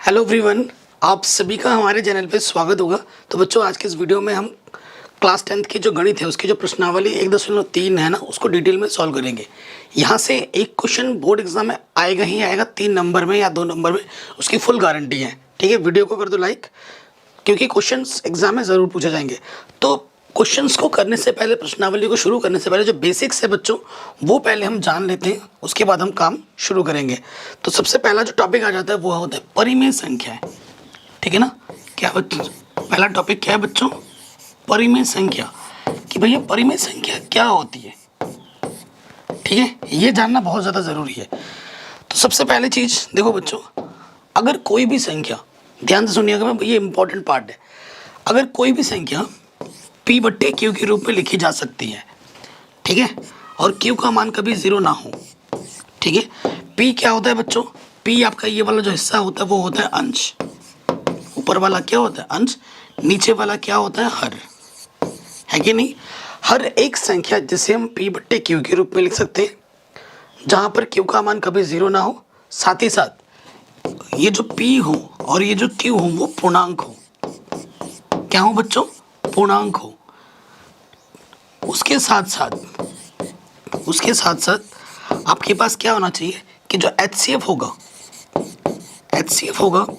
Hello everyone, आप सभी का हमारे चैनल पे स्वागत होगा। तो बच्चों, आज के इस वीडियो में हम क्लास 10th की जो गणित है उसकी जो प्रश्नावली 1.3 है ना, उसको डिटेल में सॉल्व करेंगे। यहाँ से एक क्वेश्चन बोर्ड एग्जाम में आएगा ही आएगा, 3 नंबर में या 2 नंबर में, उसकी फुल गारंटी है। ठीक है, वीडियो को कर दो लाइक, क्योंकि क्वेश्चंस एग्जाम में ज़रूर पूछे जाएंगे। तो क्वेश्चंस को करने से पहले, प्रश्नावली को शुरू करने से पहले जो बेसिक्स है बच्चों, वो पहले हम जान लेते हैं, उसके बाद हम काम शुरू करेंगे। तो सबसे पहला जो टॉपिक आ जाता है वो होता है परिमेय संख्याएं। ठीक है ना, क्या बच्चों, पहला टॉपिक क्या है बच्चों? परिमेय संख्या। कि भैया परिमेय संख्या क्या होती है। ठीक है, ये जानना बहुत ज़्यादा ज़रूरी है। तो सबसे पहली चीज़ देखो बच्चों, अगर कोई भी संख्या, ध्यान से सुनिएगा, मैं ये इंपॉर्टेंट पार्ट है। अगर कोई भी संख्या P/Q के रूप में लिखी जा सकती है, ठीक है, और Q का मान कभी 0 ना हो। ठीक है, P क्या होता है बच्चों? P आपका ये वाला जो हिस्सा होता है वो होता है अंश। ऊपर वाला क्या होता है? अंश। नीचे वाला क्या होता है? हर। है कि नहीं? हर एक संख्या जिसे हम P/Q के रूप में लिख सकते हैं, जहाँ पर Q का मान कभी 0 ना हो, साथ ही साथ ये जो P हो और ये जो Q हो वो पूर्णांक हो। क्या हो बच्चों? पूर्णांक हो। उसके साथ साथ आपके पास क्या होना चाहिए कि जो HCF होगा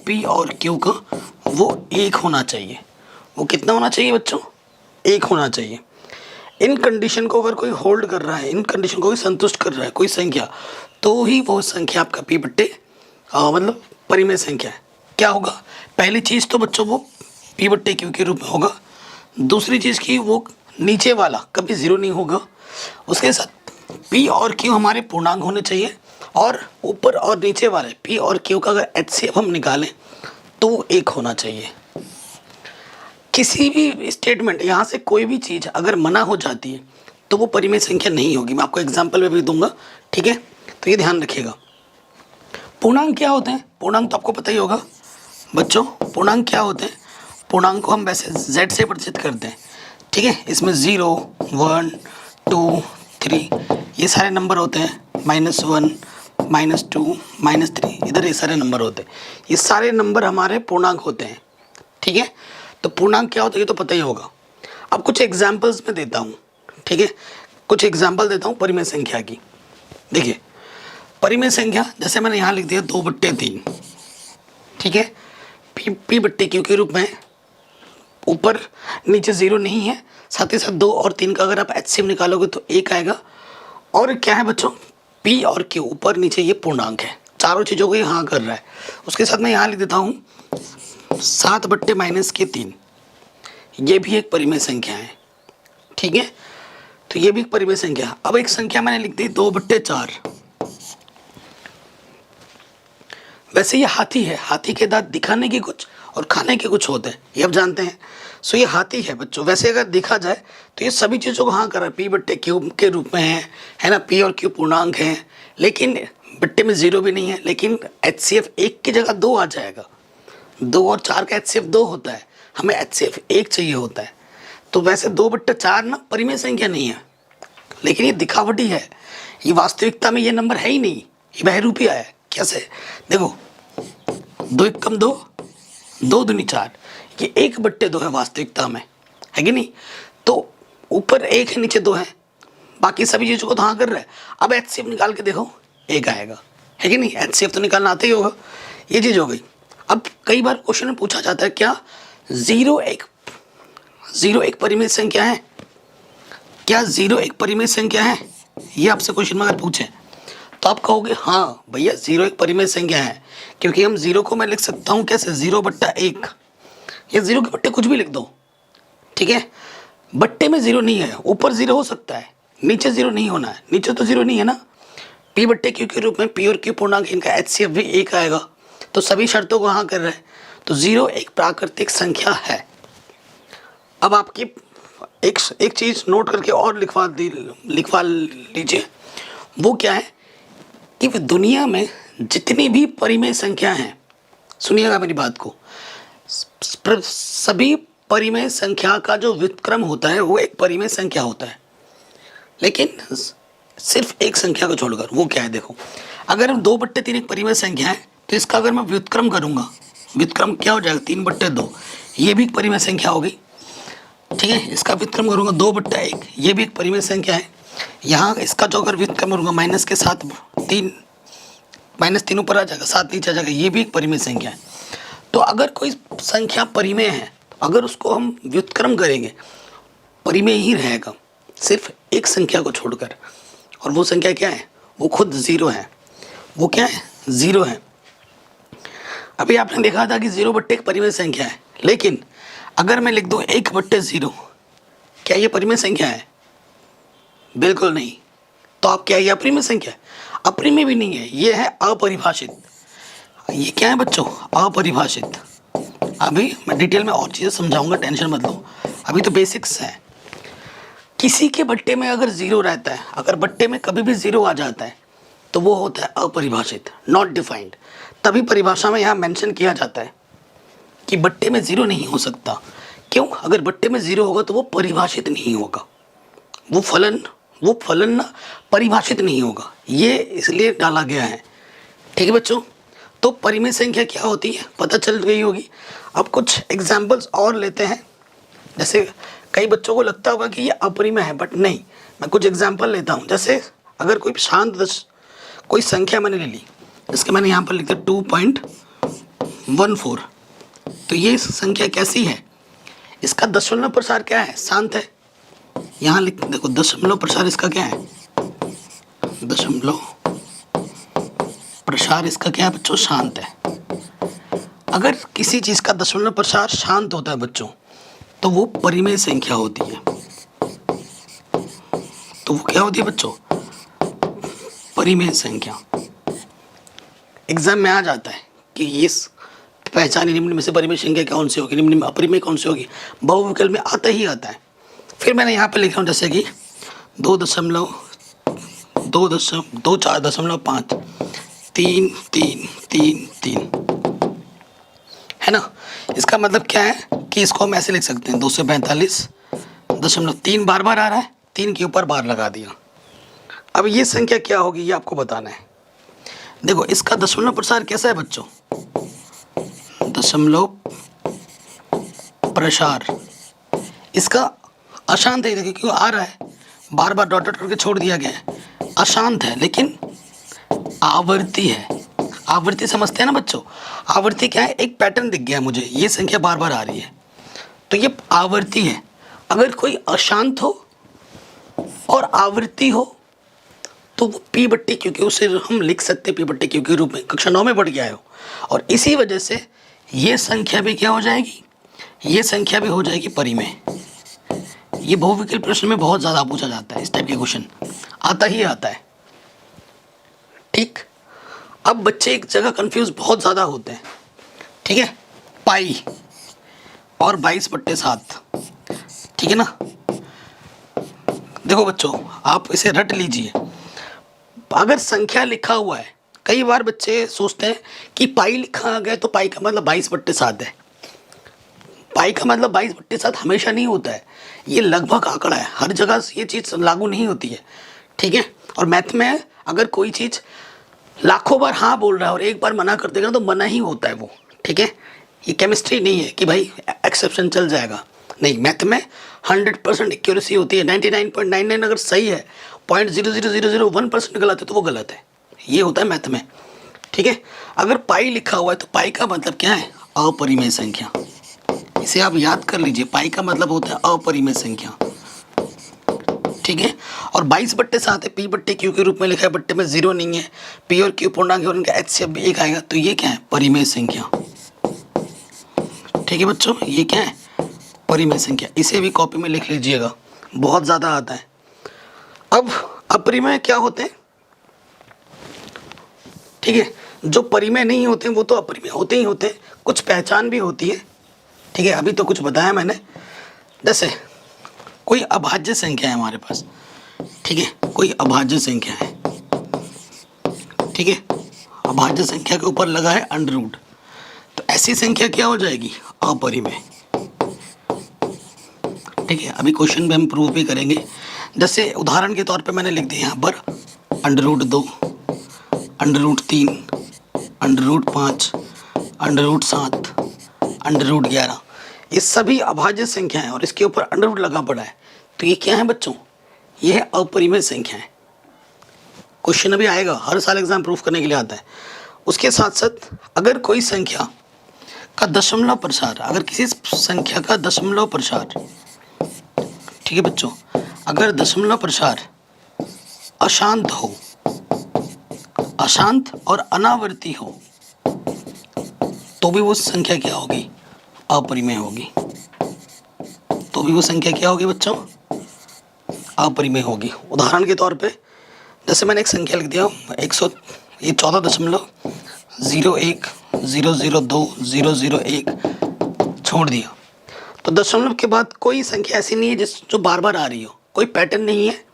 P और Q का, वो 1 होना चाहिए। वो कितना होना चाहिए बच्चों? 1 होना चाहिए। इन कंडीशन को अगर कोई होल्ड कर रहा है, इन कंडीशन को कोई संतुष्ट कर रहा है कोई संख्या, तो ही वो संख्या आपका मतलब परिमेय संख्या है। क्या होगा? पहली चीज़ तो बच्चों वो P/Q के रूप में होगा। दूसरी चीज़ की वो नीचे वाला कभी 0 नहीं होगा। उसके साथ P और Q हमारे पूर्णांक होने चाहिए, और ऊपर और नीचे वाले P और Q का अगर HCF हम निकालें तो वो 1 होना चाहिए। किसी भी स्टेटमेंट, यहाँ से कोई भी चीज़ अगर मना हो जाती है तो वो परिमेय संख्या नहीं होगी। मैं आपको एग्जाम्पल में भी दूंगा। ठीक है, तो ये ध्यान रखिएगा। पूर्णांक क्या होते हैं? पूर्णांक तो आपको पता ही होगा बच्चों। पूर्णांक क्या होते हैं? पूर्णांक को हम वैसे Z से परिचित करते हैं। ठीक है, इसमें 0, 1, 2, 3 ये सारे नंबर होते हैं। -1, -2, -3 इधर ये सारे नंबर होते हैं। ये सारे नंबर हमारे पूर्णांक होते हैं। ठीक है, तो पूर्णांक क्या होता है ये तो पता ही होगा। अब कुछ एग्जाम्पल्स में देता हूँ। ठीक है, कुछ एग्जाम्पल देता हूँ परिमेय संख्या की। देखिए, परिमेय संख्या जैसे मैंने यहाँ लिख दिया 2/3। ठीक है, P/Q के रूप में, ऊपर नीचे 0 नहीं है, साथ ही साथ 2 और 3 का अगर आप HCF निकालोगे तो 1 आएगा। और क्या है बच्चों? P और Q ऊपर नीचे ये पूर्णांक है। चारों चीज़ों को ये हाँ कर रहा है। उसके साथ मैं यहाँ लिख देता हूँ 7/-3। ये भी एक परिमेय संख्या है। ठीक है, तो ये भी एक परिमेय संख्या है। अब एक संख्या मैंने लिख दी 2/4। वैसे ये हाथी है। हाथी के दांत दिखाने के कुछ और खाने के कुछ होते हैं, ये आप जानते हैं। सो ये हाथी है बच्चों। वैसे अगर देखा जाए तो ये सभी चीज़ों को हाँ कर रहा है, P/Q के रूप में है ना। P और Q पूर्णांक है, लेकिन बट्टे में 0 भी नहीं है। लेकिन HCF 1 की जगह 2 आ जाएगा। 2 और 4 का HCF 2 होता है, हमें HCF 1 चाहिए होता है। तो वैसे 2/4 ना परिमेय संख्या नहीं है, लेकिन ये दिखावटी है। ये वास्तविकता में ये नंबर है ही नहीं, ये बहरूपिया है। कैसे? देखो, 2 × 2, 2 दूनी 4, ये 1/2 है वास्तविकता में, है कि नहीं? तो ऊपर 1 है, नीचे 2 है, बाकी सभी चीज़ों को तो हाँ कर रहा है। अब HCF निकाल के देखो, 1 आएगा, है कि नहीं? HCF तो निकालना आता ही होगा। ये चीज़ हो गई। अब कई बार क्वेश्चन में पूछा जाता है क्या 0 एक परिमेय संख्या है? क्या 0 एक परिमेय संख्या है? ये आपसे क्वेश्चन में अगर पूछे तो आप कहोगे हाँ भैया 0 एक परिमेय संख्या है, क्योंकि हम 0 को मैं लिख सकता हूँ कैसे? 0/1 या 0 के बट्टे कुछ भी लिख दो। ठीक है, बट्टे में 0 नहीं है, ऊपर 0 हो सकता है, नीचे 0 नहीं होना है। नीचे तो 0 नहीं है ना। P/Q के रूप में P और Q पूर्णांक, इनका HCF भी 1 आएगा। तो सभी शर्तों को हाँ कर रहे हैं, तो 0 एक प्राकृतिक संख्या है। अब आपकी एक चीज़ नोट करके और लिखवा लीजिए। वो क्या है कि दुनिया में जितनी भी परिमेय संख्या हैं, सुनिएगा मेरी बात को, सभी परिमेय संख्या का जो व्युत्क्रम होता है वो एक परिमेय संख्या होता है। लेकिन सिर्फ एक संख्या को छोड़कर, वो क्या है? देखो, अगर हम 2/3 एक परिमेय संख्या है तो इसका अगर मैं व्युत्क्रम करूँगा व्युत्क्रम क्या हो जाएगा 3/2, ये भी एक परिमेय संख्या होगी। ठीक है, इसका व्युत्क्रम करूँगा 2/1, ये भी एक परिमेय संख्या है। यहाँ इसका जो अगर व्युत्क्रम करूँगा माइनस के साथ 3, -3 ऊपर आ जाएगा, 7 नीचे आ जाएगा, ये भी एक परिमेय संख्या है। तो अगर कोई संख्या परिमेय है, अगर उसको हम व्युत्क्रम करेंगे परिमेय ही रहेगा, सिर्फ एक संख्या को छोड़कर, और वो संख्या क्या है, वो खुद 0 है। वो क्या है, 0 है। अभी आपने देखा था कि 0/1 परिमेय संख्या है, लेकिन अगर मैं लिख दूँ 1/0, क्या ये परिमेय संख्या है? बिल्कुल नहीं। तो आप क्या, ये अपरिमेय संख्या है? अपरिमेय भी नहीं है, ये है अपरिभाषित। ये क्या है बच्चों, अपरिभाषित। अभी मैं डिटेल में और चीज़ें समझाऊंगा, टेंशन मत लो, अभी तो बेसिक्स है। किसी के बट्टे में अगर 0 रहता है, अगर बट्टे में कभी भी 0 आ जाता है, तो वो होता है अपरिभाषित, नॉट डिफाइंड। तभी परिभाषा में यहाँ मेंशन किया जाता है कि बट्टे में 0 नहीं हो सकता। क्यों? अगर बट्टे में 0 होगा तो वो परिभाषित नहीं होगा, वो फलन ना परिभाषित नहीं होगा, ये इसलिए डाला गया है। ठीक है बच्चों, तो परिमेय संख्या क्या होती है पता चल गई होगी। अब कुछ एग्जाम्पल्स और लेते हैं। जैसे कई बच्चों को लगता होगा कि ये अपरिमेय है, बट नहीं, मैं कुछ एग्जाम्पल लेता हूँ। जैसे अगर कोई शांत कोई संख्या मैंने ले ली, जिसके मैंने यहाँ पर लिखा 2.14, तो ये संख्या कैसी है, इसका दशमलव प्रसार क्या है, शांत है। यहाँ लिख देखो, दशमलव प्रसार इसका क्या है, दशमलव प्रसार इसका क्या है बच्चों, शांत है। अगर किसी चीज़ का दशमलव प्रसार शांत होता है बच्चों, तो वो परिमेय संख्या होती है। तो वो क्या होती है बच्चों, परिमेय संख्या। एग्जाम में आ जाता है कि ये पहचान निम्न में से परिमेय संख्या कौन सी होगी, निम्न में अपरिमेय कौन सी होगी, बहुविकल्प में आता ही आता है। फिर मैंने यहाँ पर लिखा हूँ जैसे कि 2.4.5 3 3 3 3, है ना। इसका मतलब क्या है कि इसको हम ऐसे लिख सकते हैं 245.3 बार बार आ रहा है, 3 के ऊपर बार लगा दिया। अब ये संख्या क्या होगी ये आपको बताना है। देखो इसका दशमलव प्रसार कैसा है बच्चों, दशमलव प्रसार इसका अशांत है। देखिए क्यों आ रहा है, बार बार डॉट डॉट करके छोड़ दिया गया है, अशांत है लेकिन आवर्ती है। आवर्ती समझते हैं ना बच्चों, आवर्ती क्या है, एक पैटर्न दिख गया मुझे, ये संख्या बार बार आ रही है तो ये आवर्ती है। अगर कोई अशांत हो और आवृत्ति हो तो वो P/Q, क्योंकि उसे हम लिख सकते हैं P/Q के रूप में, कक्षा 9 में पढ़ गया हो। और इसी वजह से ये संख्या भी क्या हो जाएगी, ये संख्या भी हो जाएगी परिमेय। ये बहुविकल्प प्रश्न में बहुत ज़्यादा पूछा जाता है, इस टाइप के क्वेश्चन आता ही आता है। ठीक, अब बच्चे एक जगह कंफ्यूज बहुत ज़्यादा होते हैं। ठीक है, पाई और 22/7, ठीक है ना। देखो बच्चों आप इसे रट लीजिए, अगर संख्या लिखा हुआ है, कई बार बच्चे सोचते हैं कि पाई लिखा गया तो पाई का मतलब 22/7 है। पाई का मतलब 22/7 हमेशा नहीं होता है, ये लगभग आंकड़ा है, हर जगह ये चीज़ लागू नहीं होती है। ठीक है, और मैथ में अगर कोई चीज़ लाखों बार हाँ बोल रहा है और एक बार मना कर देगा तो मना ही होता है वो। ठीक है, ये केमिस्ट्री नहीं है कि भाई एक्सेप्शन चल जाएगा, नहीं, मैथ में 100% एक्यूरेसी होती है। 99.99 अगर सही है, 0.00001% गलत है तो वो गलत है, ये होता है मैथ में। ठीक है, अगर पाई लिखा हुआ है तो पाई का मतलब क्या है, अपरिमेय संख्या। इसे आप याद कर लीजिए, पाई का मतलब होता है अपरिमेय संख्या। ठीक है, और 22/7 है, P/Q के रूप में लिखा है, बट्टे में 0 नहीं है, P और Q पूर्णांक है और इनका HCF भी 1 आएगा, तो ये क्या है, परिमेय संख्या। ठीक है बच्चों, ये क्या है, परिमेय संख्या। इसे भी कॉपी में लिख लीजिएगा, बहुत ज़्यादा आता है। अब अपरिमेय क्या होते हैं, ठीक है, जो परिमेय नहीं होते वो तो अपरिमेय होते ही होते हैं, कुछ पहचान भी होती है। ठीक है, अभी तो कुछ बताया मैंने। जैसे कोई अभाज्य संख्या है हमारे पास, ठीक है, कोई अभाज्य संख्या है, ठीक है, अभाज्य संख्या के ऊपर लगा है अंडर रूट, तो ऐसी संख्या क्या हो जाएगी, अपरिमेय। ठीक है, अभी क्वेश्चन में हम प्रूव भी करेंगे। जैसे उदाहरण के तौर पे मैंने लिख दिया यहाँ पर √2, √3, √5, √7, √11, ये सभी अभाज्य संख्या है और इसके ऊपर अंडर रूट लगा पड़ा है। तो ये क्या है बच्चों? ये है अपरिमेय संख्या है। क्वेश्चन अभी आएगा, हर साल एग्जाम प्रूफ करने के लिए आता है। उसके साथ साथ अगर कोई संख्या का दशमलव प्रसार, अगर किसी संख्या का दशमलव प्रसार, ठीक है बच्चों, अगर दशमलव प्रसार अशांत हो, अशांत और अनावर्ती हो, तो भी वो संख्या क्या होगी? अपरिमेय होगी। तो भी वो संख्या क्या होगी बच्चों? अपरिमेय होगी। उदाहरण के तौर पे जैसे मैंने एक संख्या लिख दिया 14.010020001 छोड़ दिया, तो दशमलव के बाद कोई संख्या ऐसी नहीं है जो बार बार आ रही हो, कोई पैटर्न नहीं है,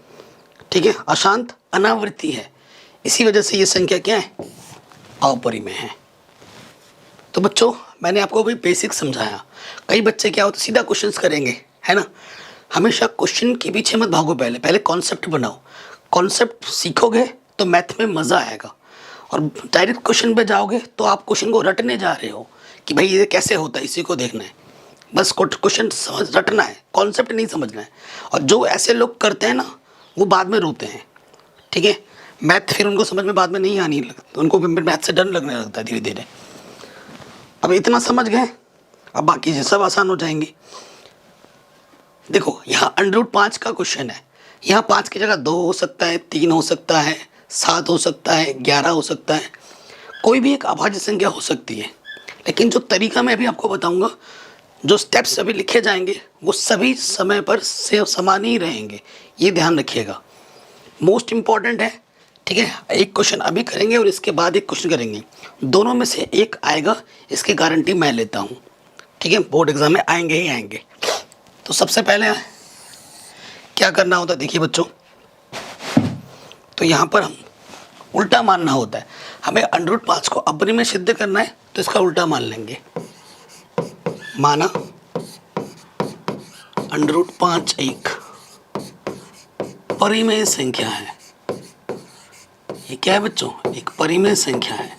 ठीक है, अशांत अनावृत्ति है, इसी वजह से ये संख्या क्या है? अपरिमेय है। तो बच्चों मैंने आपको अभी बेसिक समझाया। कई बच्चे क्या होते सीधा क्वेश्चंस करेंगे, है ना। हमेशा क्वेश्चन के पीछे मत भागो, पहले कॉन्सेप्ट बनाओ। कॉन्सेप्ट सीखोगे तो मैथ में मज़ा आएगा, और डायरेक्ट क्वेश्चन पे जाओगे तो आप क्वेश्चन को रटने जा रहे हो कि भाई ये कैसे होता है, इसी को देखना है। बस क्वेश्चन समझ रटना है, कॉन्सेप्ट नहीं समझना है। और जो ऐसे लोग करते हैं ना, वो बाद में रोते हैं, ठीक है। मैथ फिर उनको समझ में बाद में नहीं आनी लगती, उनको मैथ से डर लगने लगता है धीरे धीरे। अब इतना समझ गए, अब बाकी चीज़ सब आसान हो जाएंगी। देखो यहाँ √5 का क्वेश्चन है, यहाँ 5 की जगह 2 हो सकता है, 3 हो सकता है, 7 हो सकता है, 11 हो सकता है, कोई भी एक अभाज्य संख्या हो सकती है। लेकिन जो तरीका मैं अभी आपको बताऊंगा, जो स्टेप्स अभी लिखे जाएंगे, वो सभी समय पर से समान ही रहेंगे, ये ध्यान रखिएगा। मोस्ट इम्पॉर्टेंट है, ठीक है। एक क्वेश्चन अभी करेंगे और इसके बाद एक क्वेश्चन करेंगे, दोनों में से एक आएगा, इसकी गारंटी मैं लेता हूँ, ठीक है। बोर्ड एग्जाम में आएंगे ही आएंगे। तो सबसे पहले क्या करना होता है, देखिए बच्चों, तो यहाँ पर हम उल्टा मानना होता है। हमें √5 को अपरिमेय सिद्ध करना है, तो इसका उल्टा मान लेंगे। माना √5 एक परिमेय संख्या है। ये क्या है बच्चों? एक परिमेय संख्या है।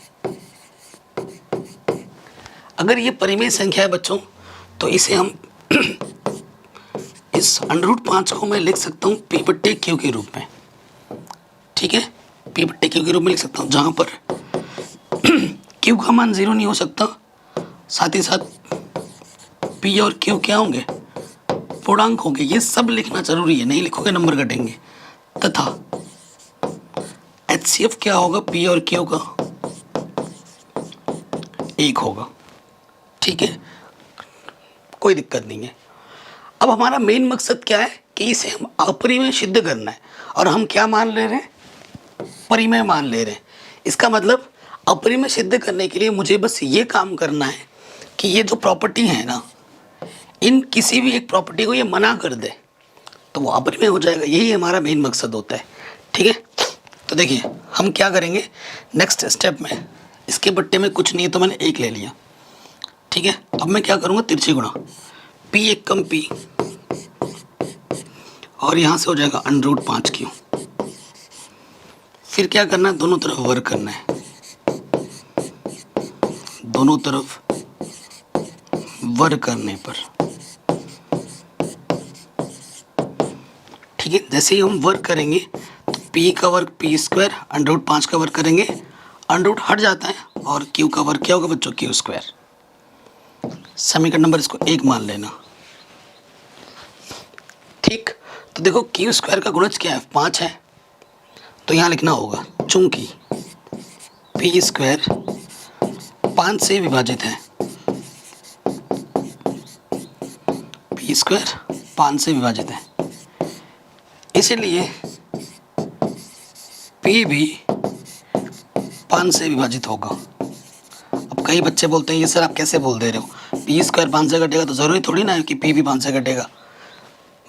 अगर ये परिमेय संख्या है बच्चों, तो इसे हम इस √5 को मैं लिख सकता हूँ P/Q के रूप में, ठीक है। P/Q के रूप में लिख सकता हूँ, जहाँ पर Q का मान 0 नहीं हो सकता, साथ ही साथ P और Q क्या होंगे? पूर्णांक होंगे। ये सब लिखना जरूरी है, नहीं लिखोगे नंबर कटेंगे। तथा HCF क्या होगा? P और Q का 1 होगा, ठीक है, कोई दिक्कत नहीं है। अब हमारा मेन मकसद क्या है कि इसे हम अपरिमेय सिद्ध करना है, और हम क्या मान ले रहे हैं? परिमेय मान ले रहे हैं। इसका मतलब अपरिमेय सिद्ध करने के लिए मुझे बस ये काम करना है कि ये जो प्रॉपर्टी है ना, इन किसी भी एक प्रॉपर्टी को ये मना कर दे, तो वो अपरिमेय हो जाएगा। यही हमारा मेन मकसद होता है, ठीक है। तो देखिए हम क्या करेंगे नेक्स्ट स्टेप में, इसके बट्टे में कुछ नहीं है तो मैंने 1 ले लिया, ठीक है। अब मैं क्या करूँगा? तिरछी गुणा, P एक कम P, और यहाँ से हो जाएगा √5Q। फिर क्या करना है? दोनों तरफ वर्ग करना है, दोनों तरफ वर्ग करने पर, ठीक है। जैसे ही हम वर्ग करेंगे तो P का वर्ग P², √5 का वर्ग करेंगे, √ हट जाता है, और Q का वर्ग क्या होगा बच्चों? Q²। समीकरण नंबर इसको 1 मान लेना, ठीक। तो देखो Q² का गुणज क्या है? 5 है, तो यहाँ लिखना होगा चूंकि P² 5 से विभाजित है, P² 5 से विभाजित है, इसलिए P भी 5 से विभाजित होगा। अब कई बच्चे बोलते हैं ये सर आप कैसे बोल दे रहे हो, P² 5 से घटेगा तो ज़रूरी थोड़ी ना है कि P भी 5 से घटेगा।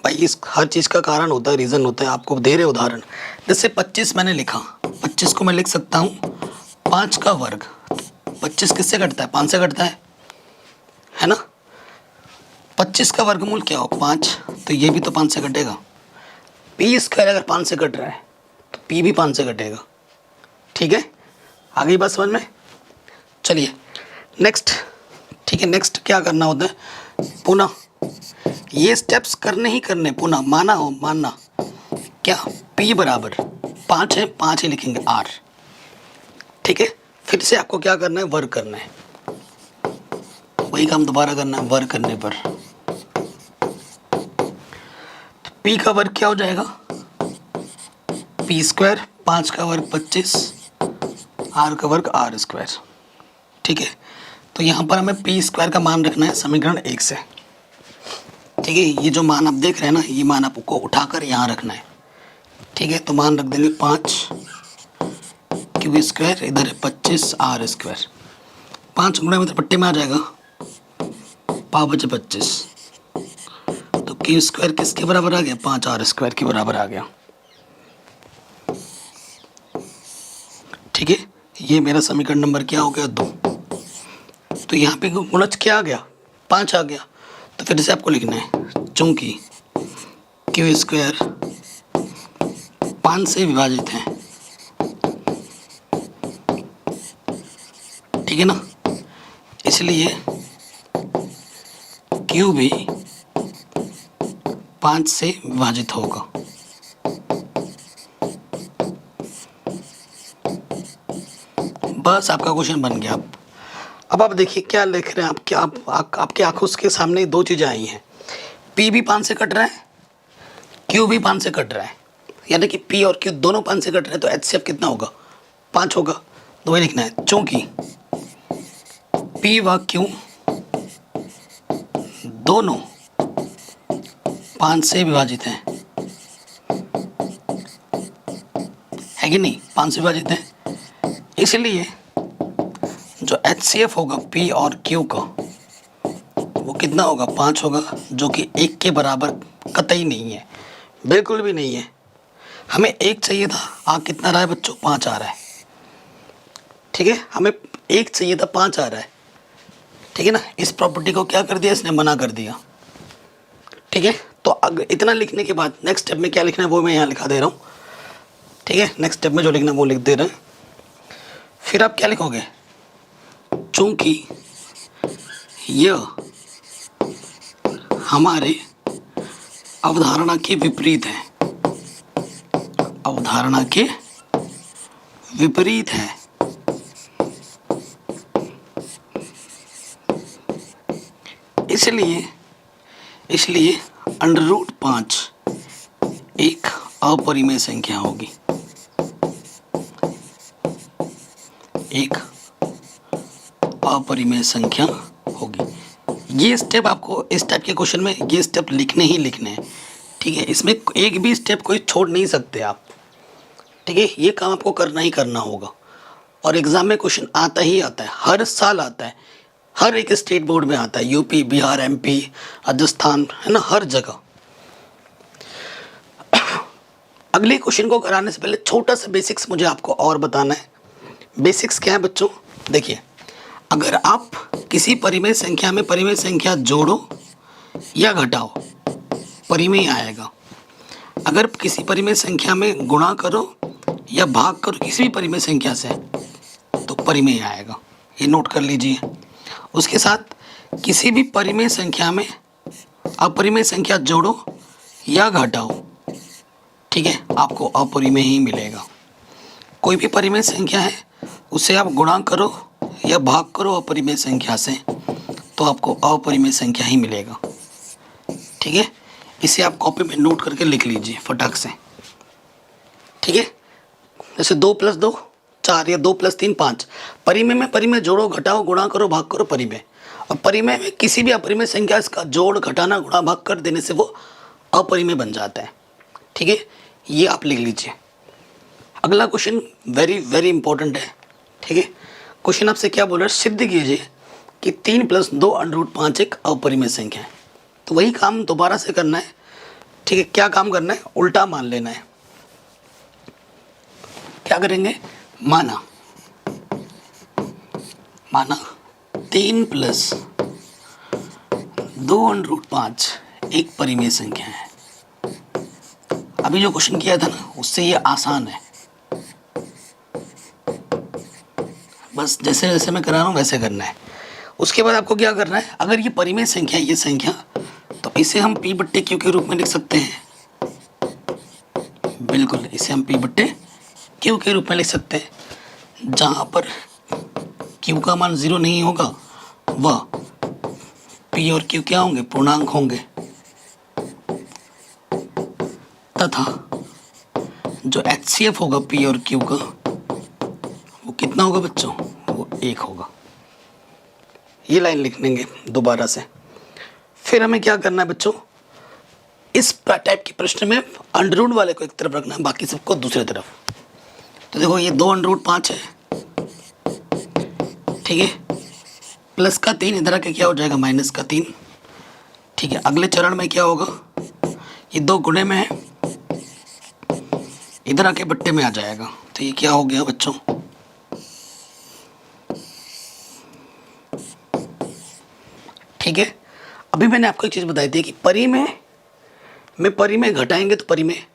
भाई इस हर चीज़ का कारण होता है, रीज़न होता है। आपको दे रहे उदाहरण, जैसे 25 मैंने लिखा, 25 को मैं लिख सकता हूँ 5 का वर्ग। 25 किससे घटता है? 5 से घटता है ना। 25 का वर्गमूल क्या हो? 5, तो ये भी तो 5 से घटेगा। P² अगर 5 से घट रहा है तो P भी 5 से घटेगा, ठीक है। आ गई बात समझ में? चलिए नेक्स्ट, ठीक है, नेक्स्ट क्या करना होता है, पुनः ये स्टेप्स करने ही करने, पुनः मानना क्या, P बराबर 5 है, 5 ही लिखेंगे R, ठीक है। फिर से आपको क्या करना है, वर्क करना है, वही काम दोबारा करना है। वर्क करने पर P का वर्ग क्या हो जाएगा, P स्क्वायर, 5 का वर्ग 25, R का वर्ग R स्क्वायर, ठीक है। तो यहाँ पर हमें P स्क्वायर का मान रखना है समीकरण 1 से, ठीक है। ये जो मान आप देख रहे हैं ना, ये मान आपको उठाकर यहाँ रखना है, ठीक है। तो मान रख देंगे 5 क्यू स्क्वायर, इधर है 25 R स्क्वायर, 5 गुणा मतलब पट्टे में आ जाएगा 5×25, तो क्यू स्क्वायर किसके बराबर आ गया, 5R स्क्वायर के बराबर आ गया, ठीक है। ये मेरा समीकरण नंबर क्या हो गया, 2। तो यहाँ पे गुणज क्या आ गया, 5 आ गया। तो फिर से आपको लिखना है, चूंकि क्यू स्क्वायर 5 से विभाजित है, ठीक है ना, इसलिए क्यू भी 5 से विभाजित होगा। बस आपका क्वेश्चन बन गया। अब आप देखिए क्या लिख रहे हैं आप, क्या आपके आंखों के सामने दो चीज़ें आई हैं, P भी 5 से कट रहा है, Q भी 5 से कट रहा है, यानी कि P और Q दोनों 5 से कट रहे हैं, तो HCF कितना होगा, 5 होगा। तो वही लिखना है, चूंकि P व Q दोनों 5 से विभाजित हैं, है कि नहीं, 5 से विभाजित हैं, इसलिए जो HCF होगा P और Q का वो कितना होगा, 5 होगा, जो कि 1 के बराबर कतई नहीं है, बिल्कुल भी नहीं है। हमें 1 चाहिए था, कितना रहा है बच्चों, 5 आ रहा है, ठीक है। हमें 1 चाहिए था, 5 आ रहा है, ठीक है ना। इस प्रॉपर्टी को क्या कर दिया, इसने मना कर दिया, ठीक है। तो अगर इतना लिखने के बाद नेक्स्ट स्टेप में क्या लिखना है वो मैं यहाँ लिखा दे रहा हूँ, ठीक है। नेक्स्ट स्टेप में जो लिखना है वो लिख दे रहे हैं। फिर आप क्या लिखोगे, चूंकि यह हमारे अवधारणा के विपरीत है, अवधारणा के विपरीत है, इसलिए √5 एक अपरिमेय संख्या होगी, एक अपरिमेय संख्या होगी। ये स्टेप आपको इस टाइप के क्वेश्चन में ये स्टेप लिखने ही लिखने हैं, ठीक है। इसमें एक भी स्टेप कोई छोड़ नहीं सकते आप, ठीक है। ये काम आपको करना ही करना होगा, और एग्जाम में क्वेश्चन आता ही आता है, हर साल आता है, हर एक स्टेट बोर्ड में आता है, यूपी, बिहार, MP, राजस्थान, है ना, हर जगह। अगले क्वेश्चन को कराने से पहले छोटा सा बेसिक्स मुझे आपको और बताना है। बेसिक्स क्या है बच्चों, देखिए, अगर आप किसी परिमेय संख्या में परिमेय संख्या जोड़ो या घटाओ, परिमेय आएगा। अगर किसी परिमेय संख्या में गुणा करो या भाग करो किसी भी परिमेय संख्या से, तो परिमेय आएगा, ये नोट कर लीजिए। उसके साथ किसी भी परिमेय संख्या में अपरिमेय संख्या जोड़ो या घटाओ, ठीक है, आपको अपरिमेय ही मिलेगा। कोई भी परिमेय संख्या है उसे आप गुणा करो या भाग करो अपरिमेय संख्या से, तो आपको अपरिमेय संख्या ही मिलेगा, ठीक है। इसे आप कॉपी में नोट करके लिख लीजिए फटाक से, ठीक है। जैसे 2 + 2 4 या 2 + 3 5, परिमेय में परिमेय जोड़ो, घटाओ, गुणा करो, भाग करो, परिमेय। और परिमेय में किसी भी अपरिमेय संख्या इसका जोड़, घटाना, गुणा, भाग कर देने से वो अपरिमेय बन जाता है, ठीक है। ये आप लिख लीजिए। अगला क्वेश्चन वेरी वेरी इंपॉर्टेंट है, ठीक है। क्वेश्चन आपसे क्या बोल रहा है, सिद्ध कीजिए कि 3 + 2 √5 एक अपरिमेय संख्या है। तो वही काम दोबारा से करना है, ठीक है। क्या काम करना है, उल्टा मान लेना है। क्या करेंगे, माना 3 + 2 √5 एक परिमेय संख्या है। अभी जो क्वेश्चन किया था ना, उससे ये आसान है, बस जैसे जैसे मैं करा रहा हूँ वैसे करना है। उसके बाद आपको क्या करना है, अगर ये परिमेय संख्या है ये संख्या, तो इसे हम p बट्टे q के रूप में लिख सकते हैं। बिल्कुल, इसे हम p बट्टे q के रूप में लिख सकते हैं। जहाँ पर q का मान 0 नहीं होगा वह p और q क्या होंगे, पूर्णांक होंगे, तथा जो HCF होगा p और q का वो कितना होगा बच्चों, वो 1 होगा। ये लाइन लिख लेंगे दोबारा से। फिर हमें क्या करना है बच्चों, इस टाइप के प्रश्न में अंडर रूट वाले को एक तरफ रखना है, बाकी सबको दूसरी तरफ। तो देखो ये 2 अंडर रूट 5 है, ठीक है, प्लस का 3 इधर आके क्या हो जाएगा, माइनस का 3, ठीक है। अगले चरण में क्या होगा, ये 2 गुणे में है, इधर आके बट्टे में आ जाएगा, तो ये क्या हो गया बच्चों, ठीक है। अभी मैंने आपको एक चीज़ बताई थी कि परिमेय घटाएंगे तो परिमेय,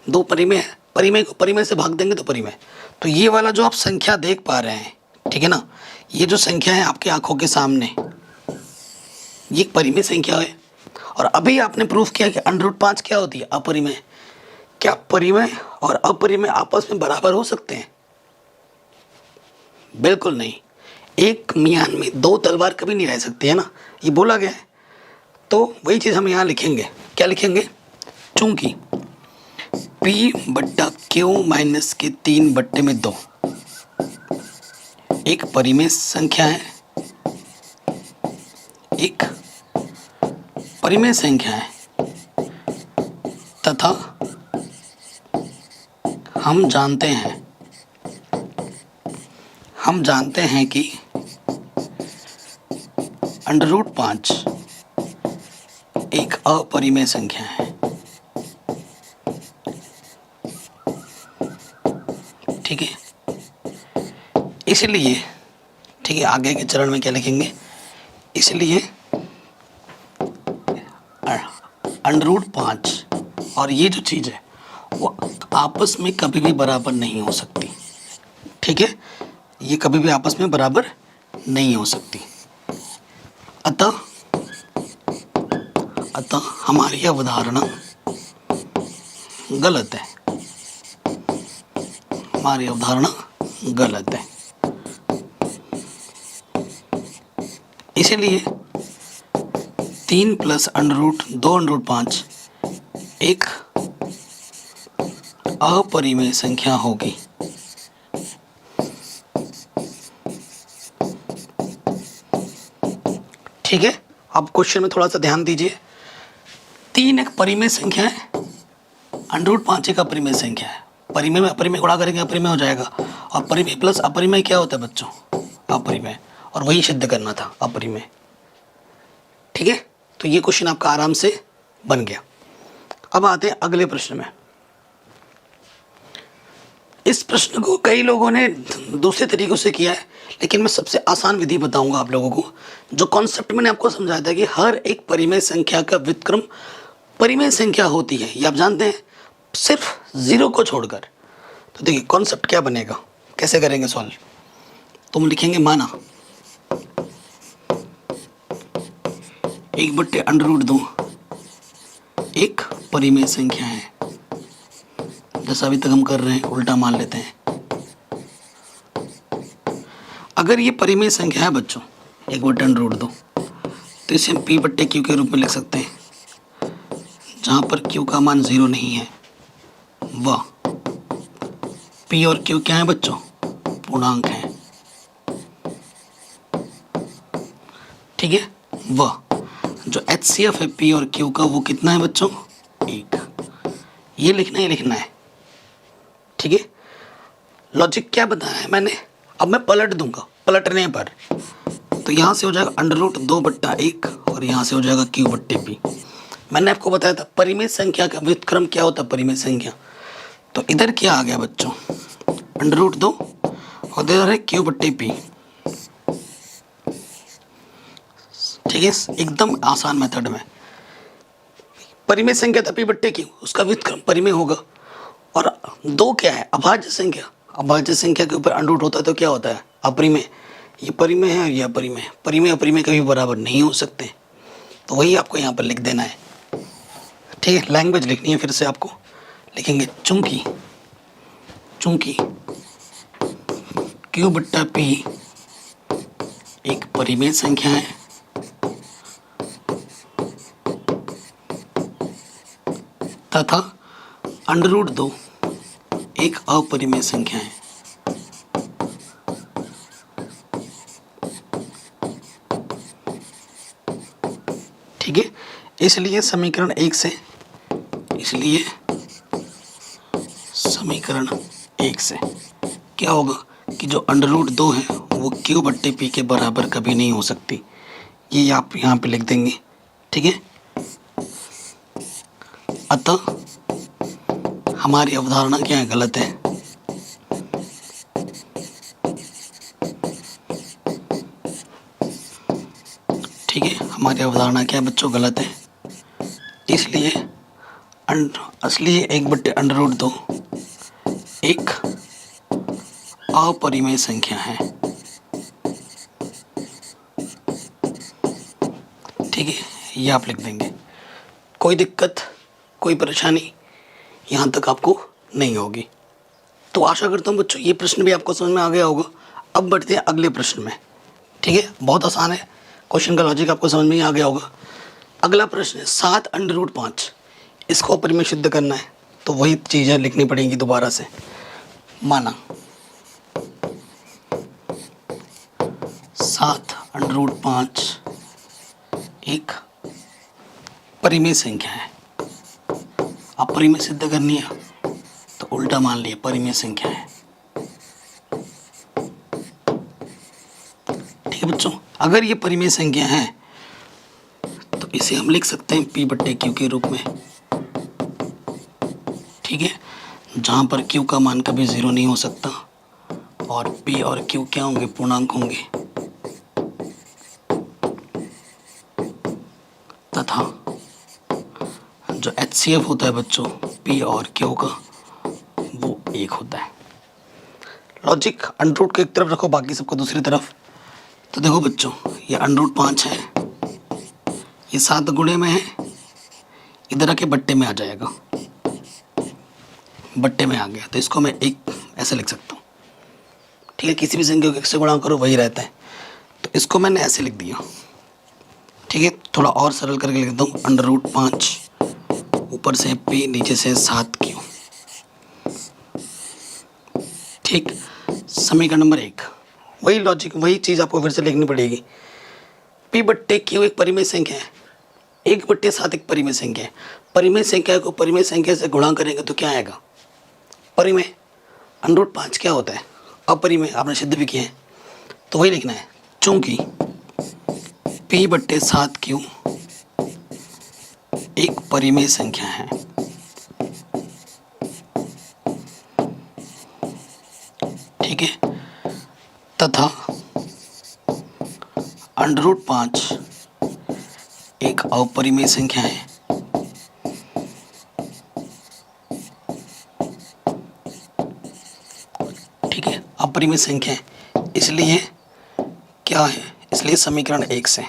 2 परिमेय है, परिमेय को परिमेय से भाग देंगे तो परिमेय। तो ये वाला जो आप संख्या देख पा रहे हैं, ठीक है ना, ये जो संख्या है आपकी आंखों के सामने, ये एक परिमेय संख्या है। और अभी आपने प्रूफ किया कि अंडर रूट 5 क्या होती है, अपरिमेय। क्या परिमेय और अपरिमेय आपस में बराबर हो सकते हैं? बिल्कुल नहीं। एक मियान में 2 तलवार कभी नहीं रह सकती है ना, ये बोला गया है। तो वही चीज़ हम यहाँ लिखेंगे, क्या लिखेंगे, चूंकि p बट्टा q माइनस के 3 बट्टे में 2 एक परिमेय संख्या है, एक परिमेय संख्या है, तथा हम जानते हैं कि अंडर रूट 5 एक अपरिमेय संख्या है, ठीक है। इसलिए, ठीक है, आगे के चरण में क्या लिखेंगे, इसलिए अंडर रूट 5 और ये जो चीज़ है वो आपस में कभी भी बराबर नहीं हो सकती, ठीक है, ये कभी भी आपस में बराबर नहीं हो सकती। अतः हमारी अवधारणा गलत है, हमारी अवधारणा गलत है। इसलिए 3 plus under root 2 under root 5 एक अपरिमेय संख्या होगी। ठीक है, अब क्वेश्चन में थोड़ा सा ध्यान दीजिए। 3 एक परिमेय संख्या है, अंडर रूट 5 एक अपरिमेय संख्या है। परिमेय में अपरिमेय गुणा करेंगे अपरिमेय हो जाएगा, और परिमेय प्लस अपरिमेय क्या होता है बच्चों, अपरिमेय, और वही सिद्ध करना था, अपरिमेय। ठीक है, तो ये क्वेश्चन आपका आराम से बन गया। अब आते हैं अगले प्रश्न में। इस प्रश्न को कई लोगों ने दूसरे तरीकों से किया है, लेकिन मैं सबसे आसान विधि बताऊंगा आप लोगों को। जो कॉन्सेप्ट मैंने आपको समझाया था कि हर एक परिमेय संख्या का व्युत्क्रम परिमेय संख्या होती है, ये आप जानते हैं, सिर्फ 0 को छोड़कर। तो देखिए कॉन्सेप्ट क्या बनेगा, कैसे करेंगे सॉल्व। तो हम लिखेंगे माना 1/√2 एक परिमेय संख्या है। जैसा अभी तक हम कर रहे हैं, उल्टा मान लेते हैं। अगर ये परिमेय संख्या है बच्चों 1/√2, तो इसे हम p/q के रूप में लिख सकते हैं। जहाँ पर q का मान 0 नहीं है वह p और q क्या है बच्चों, पूर्णांक है। ठीक है, वह जो HCF है p और q का वो कितना है बच्चों, 1। ये लिखना है। ठीक है, लॉजिक क्या बताया है मैंने, अब मैं पलट दूंगा। पलटने पर तो यहाँ से हो जाएगा √2/1 और यहाँ से हो जाएगा q/p। मैंने आपको बताया था परिमेय संख्या का व्युत्क्रम क्या होता है, परिमेय संख्या। तो इधर क्या आ गया बच्चों, √2 और इधर है q/p। ठीक है, एकदम आसान मेथड में। परिमेय संख्या था p/q, उसका व्युत्क्रम परिमेय होगा। और 2 क्या है, अभाज्य संख्या। अभाज्य संख्या के ऊपर अंडर रूट होता है तो क्या होता है, अपरिमेय। ये परिमेय है और ये अपरिमेय है। परिमेय अपरिमेय कभी बराबर नहीं हो सकते, तो वही आपको यहाँ पर लिख देना है। ठीक है, लैंग्वेज लिखनी है, फिर से आपको लिखेंगे चूंकि Q बट्टा P एक परिमेय संख्या है तथा √2 एक अपरिमेय संख्या है। ठीक है, इसलिए समीकरण 1 से क्या होगा कि जो √2 है वो Q बट्टे P के बराबर कभी नहीं हो सकती। ये आप यहाँ पे लिख देंगे। ठीक है, अतः हमारी अवधारणा क्या है, गलत है। ठीक है, हमारी अवधारणा क्या है बच्चों, गलत है। इसलिए असली 1/√2 एक अपरिमेय संख्या है। ठीक है, ये आप लिख देंगे। कोई दिक्कत, कोई परेशानी यहाँ तक आपको नहीं होगी। तो आशा करता हूँ बच्चों ये प्रश्न भी आपको समझ में आ गया होगा। अब बढ़ते हैं अगले प्रश्न में। ठीक है, बहुत आसान है, क्वेश्चन का लॉजिक आपको समझ में ही आ गया होगा। अगला प्रश्न है 7√5, इसको अपरिमेय सिद्ध करना है, तो वही चीज़ें लिखनी पड़ेंगी दोबारा से। माना 7√5 एक परिमेय संख्या है। अपरिमेय सिद्ध करनी है तो उल्टा मान लिया, परिमेय संख्या है। ठीक है बच्चों, अगर ये परिमेय संख्या है तो इसे हम लिख सकते हैं P बट्टे Q के रूप में। ठीक है, जहाँ पर Q का मान कभी 0 नहीं हो सकता और P और Q क्या होंगे, पूर्णांक होंगे, तथा जो HCF होता है बच्चों P और Q का वो 1 होता है। लॉजिक √, को एक तरफ रखो, बाकी सबको दूसरी तरफ। तो देखो बच्चों, ये √5 है, ये 7 गुणे में है, इधर आके बट्टे में आ जाएगा, बट्टे में आ गया, तो इसको मैं एक ऐसे लिख सकता हूँ। ठीक है, किसी भी संख्या को 1 से गुणा करो वही रहता है, तो इसको मैंने ऐसे लिख दिया। ठीक है, थोड़ा और सरल करके लिख देता हूँ, √5 ऊपर से P नीचे से 7Q। ठीक, समीकरण नंबर 1, वही लॉजिक, वही चीज़ आपको फिर से लिखनी पड़ेगी। P बट्टे Q एक परिमेय संख्या है, 1/7 एक परिमेय संख्या है। परिमेय संख्या को परिमेय संख्या से गुणा करेंगे तो क्या आएगा, परिमेय। √5 क्या होता है, अपरिमेय, आपने सिद्ध भी किया है, तो वही लिखना है। चूंकि P बट्टे 7Q एक परिमेय संख्या है, ठीक है, तथा √5 एक अपरिमेय संख्या है। ठीक है, अपरिमेय संख्या है, इसलिए क्या है, इसलिए समीकरण 1 से।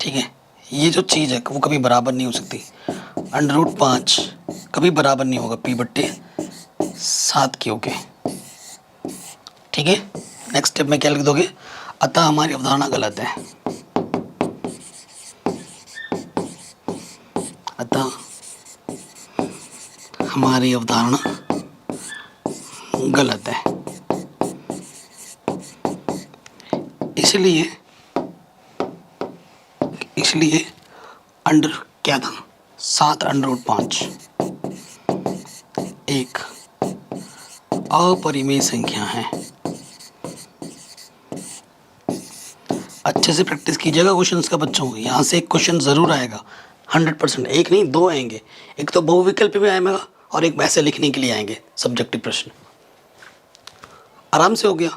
ठीक है, ये जो चीज़ है वो कभी बराबर नहीं हो सकती। √5 कभी बराबर नहीं होगा P बट्टे 7Q के। ठीक है, नेक्स्ट स्टेप में क्या लिख दोगे, अतः हमारी अवधारणा गलत है। अतः हमारी अवधारणा गलत है, इसलिए अंडर क्या था, 7√5 एक अपरिमेय संख्या है। अच्छे से प्रैक्टिस कीजिएगा क्वेश्चंस का बच्चों, यहाँ से एक क्वेश्चन ज़रूर आएगा 100%, एक नहीं 2 आएंगे। एक तो बहुविकल्प में आएगा और एक वैसे लिखने के लिए आएंगे सब्जेक्टिव प्रश्न। आराम से हो गया।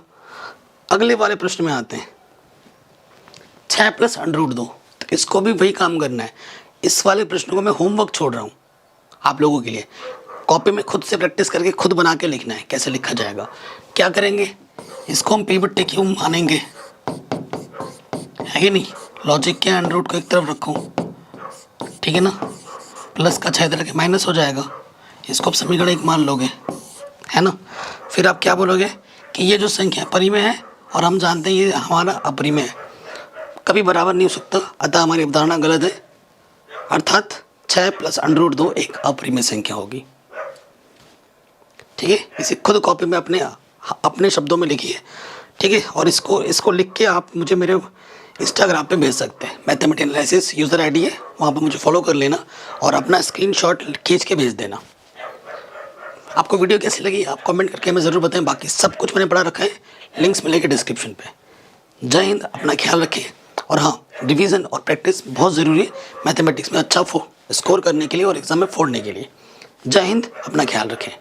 अगले वाले प्रश्न में आते हैं, 6 + √2, तो इसको भी वही काम करना है। इस वाले प्रश्न को मैं होमवर्क छोड़ रहा हूँ आप लोगों के लिए। कॉपी में खुद से प्रैक्टिस करके खुद बना के लिखना है कैसे लिखा जाएगा। क्या करेंगे, इसको हम पी बट्टे क्यू मानेंगे, है कि नहीं। लॉजिक के अंडर रूट को एक तरफ रखो, ठीक है ना। प्लस का 6 तरह के माइनस हो जाएगा, इसको आप समीकरण एक मान लोगे, है ना। फिर आप क्या बोलोगे कि ये जो संख्या परिमेय है और हम जानते हैं ये हमारा अपरिमेय है, कभी बराबर नहीं हो सकता, अतः हमारी अवधारणा गलत है। अर्थात 6 + √2 एक अपरिमेय संख्या होगी, ठीक है। इसे खुद कॉपी में अपने शब्दों में लिखिए, ठीक है। और इसको लिख के आप मुझे मेरे इंस्टाग्राम पे भेज सकते हैं, मैथमेटिकल एनालिसिस यूज़र आईडी है, वहाँ पर मुझे फॉलो कर लेना और अपना स्क्रीनशॉट खींच के भेज देना। आपको वीडियो कैसी लगी आप कमेंट करके हमें ज़रूर बताएं। बाकी सब कुछ मैंने पढ़ा रखा है, लिंक्स मिलेंगे डिस्क्रिप्शन पे। जय हिंद, अपना ख्याल रखें। और हाँ, रिवीजन और प्रैक्टिस बहुत ज़रूरी है मैथमेटिक्स में अच्छा स्कोर करने के लिए और एग्ज़ाम में फोड़ने के लिए। जय हिंद, अपना ख्याल रखें।